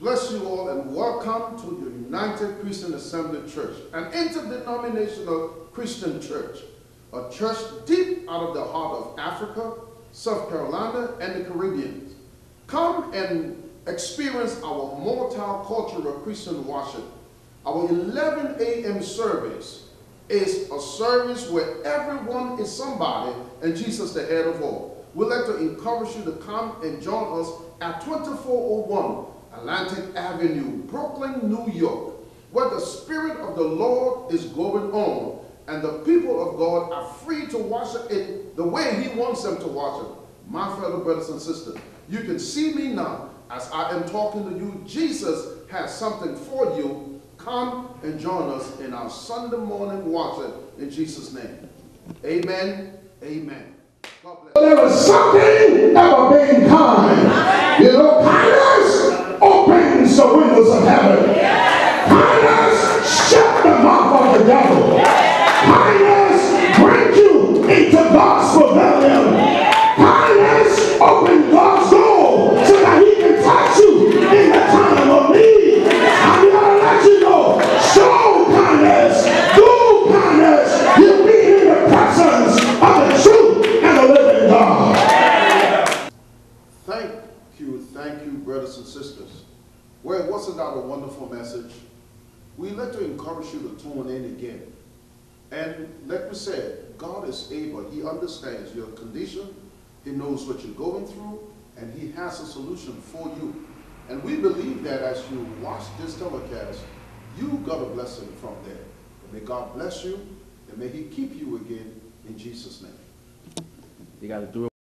Bless you all and welcome to the United Christian Assembly Church, an interdenominational Christian church, a church deep out of the heart of Africa, South Carolina, and the Caribbean. Come and experience our multicultural Christian worship. Our 11 a.m. service is a service where everyone is somebody and Jesus the head of all. We'd like to encourage you to come and join us at 2401 Atlantic Avenue, Brooklyn, New York, where the Spirit of the Lord is going on and the people of God are free to worship it the way He wants them to worship. My fellow brothers and sisters, you can see me now as I am talking to you. Jesus has something for you. Come and join us in our Sunday morning worship in Jesus' name. Amen. Amen. God bless. There was something about being kind. You know, kindness opens the windows of heaven. Kindness shuts the mouth of the devil. Kindness brings you into God's pavilion. Kindness opens God's door so that He can touch you in the time of need. I'm going to let you know, show kindness, do kindness. You'll be in the presence of the truth and the living God. Thank you, brothers and sisters. Well, wasn't that a wonderful message? We'd like to encourage you to tune in again. And like we said, God is able. He understands your condition. He knows what you're going through, and He has a solution for you. And we believe that as you watch this telecast, you got a blessing from there. May God bless you, and may He keep you again in Jesus' name. You got to do it.